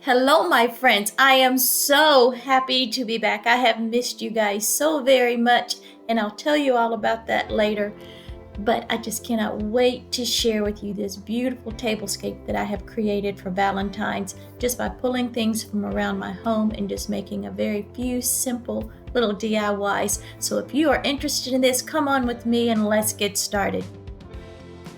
Hello, my friends. I am so happy to be back. I have missed you guys so very much, and I'll tell you all about that later. But I just cannot wait to share with you this beautiful tablescape that I have created for Valentine's just by pulling things from around my home and just making a very few simple little DIYs. So if you are interested in this, come on with me and let's get started.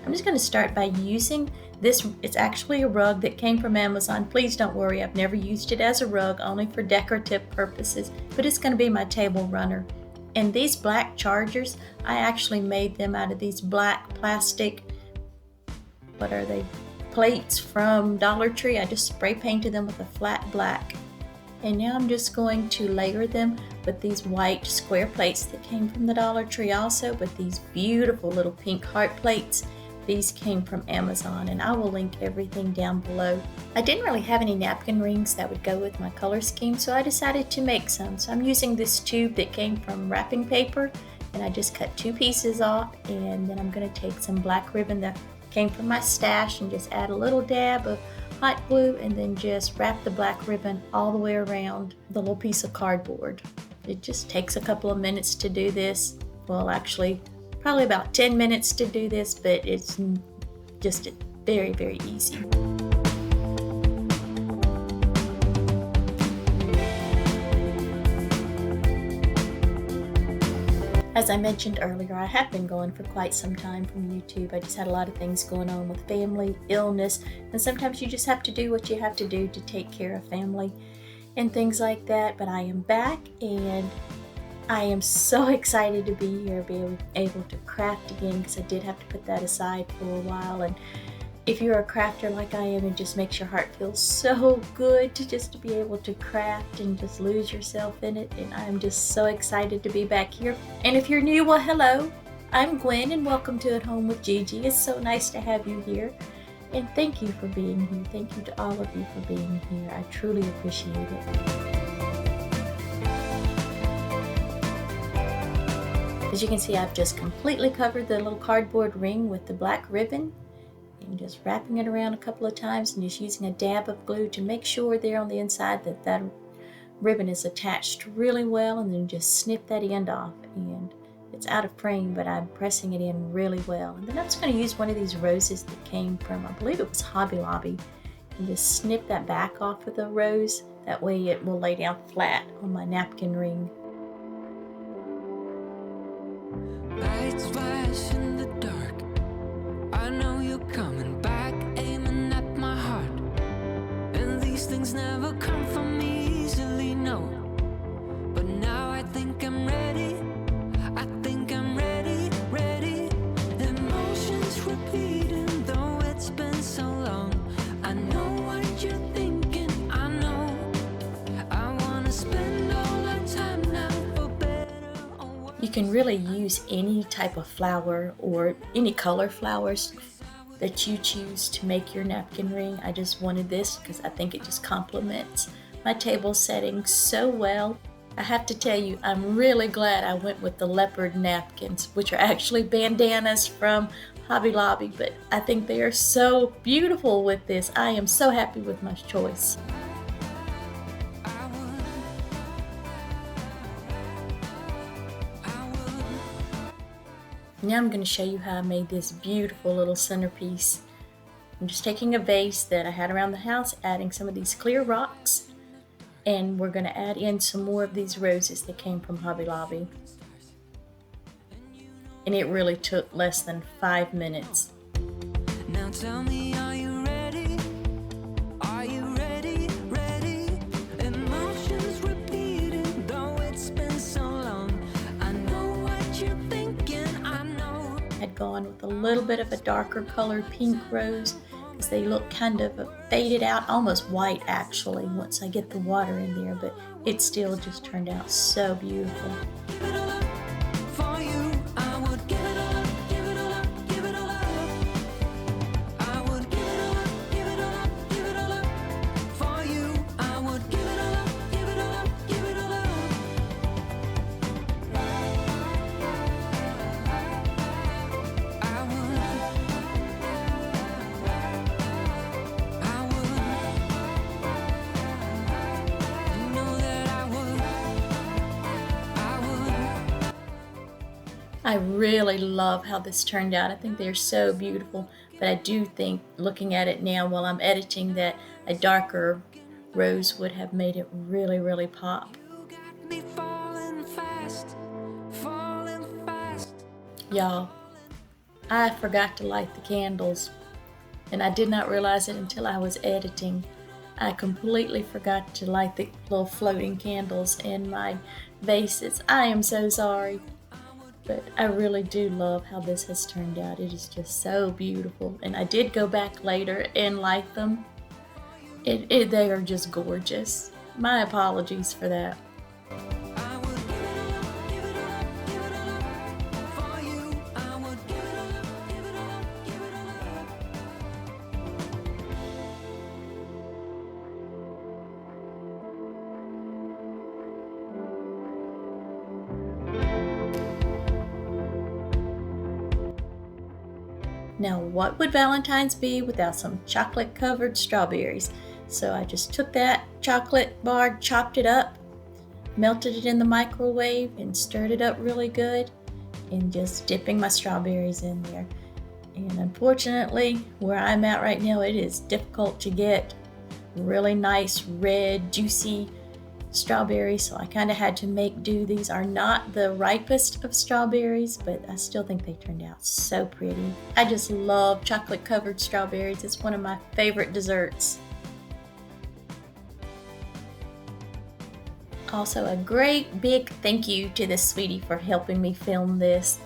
I'm just going to start by using this. It's actually a rug that came from Amazon. Please don't worry, I've never used it as a rug, only for decorative purposes, but it's going to be my table runner. And these black chargers, I actually made them out of these black plastic, what are they, plates from Dollar Tree. I just spray painted them with a flat black. And now I'm just going to layer them with these white square plates that came from the Dollar Tree also, but these beautiful little pink heart plates. These came from Amazon, and I will link everything down below. I didn't really have any napkin rings that would go with my color scheme, so I decided to make some. So I'm using this tube that came from wrapping paper, and I just cut 2 pieces off, and then I'm going to take some black ribbon that came from my stash and just add a little dab of hot glue, and then just wrap the black ribbon all the way around the little piece of cardboard. It just takes a couple of minutes to do this. Well, actually, probably about 10 minutes to do this, but it's just very, very easy. As I mentioned earlier, I have been going for quite some time from YouTube. I just had a lot of things going on with family, illness, and sometimes you just have to do what you have to do to take care of family and things like that. But I am back, and I am so excited to be here, be able to craft again, because I did have to put that aside for a while. And if you're a crafter like I am, it just makes your heart feel so good to be able to craft and just lose yourself in it. And I'm just so excited to be back here. And if you're new, well, hello, I'm Gwen, and welcome to At Home with Gigi. It's so nice to have you here. And thank you for being here. Thank you to all of you for being here. I truly appreciate it. As you can see, I've just completely covered the little cardboard ring with the black ribbon, and just wrapping it around a couple of times and just using a dab of glue to make sure there on the inside that ribbon is attached really well, and then just snip that end off. And it's out of frame, but I'm pressing it in really well. And then I'm just going to use one of these roses that came from, I believe it was Hobby Lobby, and just snip that back off with a rose. That way it will lay down flat on my napkin ring. Lights flash in the dark. I know you're coming back, aiming at my heart. And these things never come from me easily, no. But now I think I'm ready. I think I'm ready, ready. Emotions repeating, though it's been so long. I know what you're thinking, I know. I wanna spend all our time now for better or worse. You can really use any type of flower or any color flowers that you choose to make your napkin ring. I just wanted this because I think it just complements my table setting so well. I have to tell you, I'm really glad I went with the leopard napkins, which are actually bandanas from Hobby Lobby, but I think they are so beautiful with this. I am so happy with my choice. Now I'm going to show you how I made this beautiful little centerpiece. I'm just taking a vase that I had around the house, adding some of these clear rocks, and we're going to add in some more of these roses that came from Hobby Lobby. And it really took less than 5 minutes. Now tell me, are you ready? Are you ready? Ready? Emotions repeating, though it's been so long. I know what you're thinking, I know. I'd gone with a little bit of a darker colored pink rose because they look kind of faded out, almost white actually, once I get the water in there, but it still just turned out so beautiful. Give it all up for you. I would give it all up, give it all up, give it all up. I would give it all up, give it all up, give it all up for you. I would give it all up, give it all up, give it all up. I would I really love how this turned out. I think they're so beautiful, but I do think, looking at it now while I'm editing, that a darker rose would have made it really, really pop. Me falling fast, falling fast. Y'all, I forgot to light the candles, and I did not realize it until I was editing. I completely forgot to light the little floating candles in my vases. I am so sorry. But I really do love how this has turned out. It is just so beautiful. And I did go back later and light them. They are just gorgeous. My apologies for that. I would give it all up, give it all up for you. I would give it all up, give it all up, give it all up. Now, what would Valentine's be without some chocolate covered strawberries? So I just took that chocolate bar, chopped it up, melted it in the microwave, and stirred it up really good, and just dipping my strawberries in there. And unfortunately, where I'm at right now, it is difficult to get really nice, red, juicy strawberries, so I kind of had to make do. These are not the ripest of strawberries, but I still think they turned out so pretty. I just love chocolate covered strawberries. It's one of my favorite desserts. Also, a great big thank you to the sweetie for helping me film this.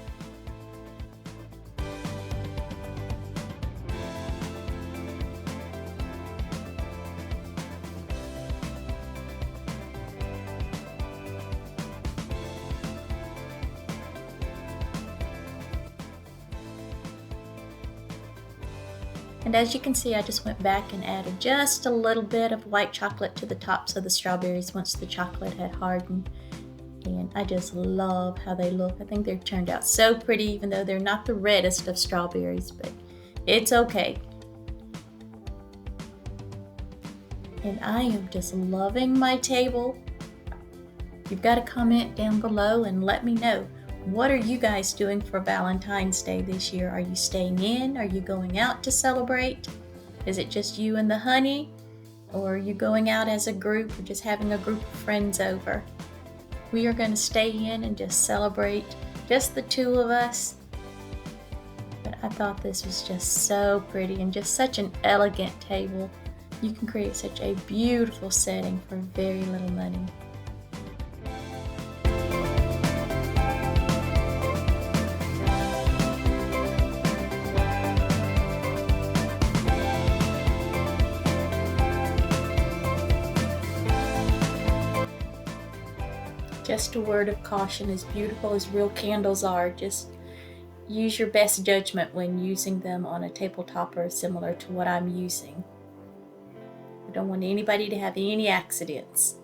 And as you can see, I just went back and added just a little bit of white chocolate to the tops of the strawberries once the chocolate had hardened. And I just love how they look. I think they've turned out so pretty, even though they're not the reddest of strawberries, but it's okay. And I am just loving my table. You've got to comment down below and let me know. What are you guys doing for Valentine's Day this year? Are you staying in? Are you going out to celebrate? Is it just you and the honey? Or are you going out as a group or just having a group of friends over? We are going to stay in and just celebrate, just the two of us. But I thought this was just so pretty and just such an elegant table. You can create such a beautiful setting for very little money. Just a word of caution, as beautiful as real candles are, just use your best judgment when using them on a table topper similar to what I'm using. I don't want anybody to have any accidents.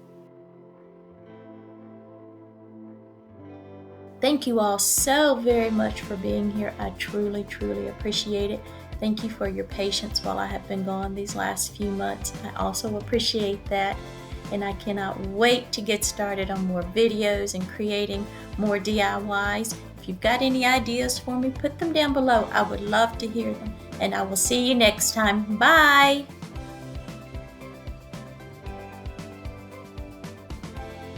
Thank you all so very much for being here. I truly, truly appreciate it. Thank you for your patience while I have been gone these last few months. I also appreciate that. And I cannot wait to get started on more videos and creating more DIYs. If you've got any ideas for me, put them down below. I would love to hear them. And I will see you next time. Bye!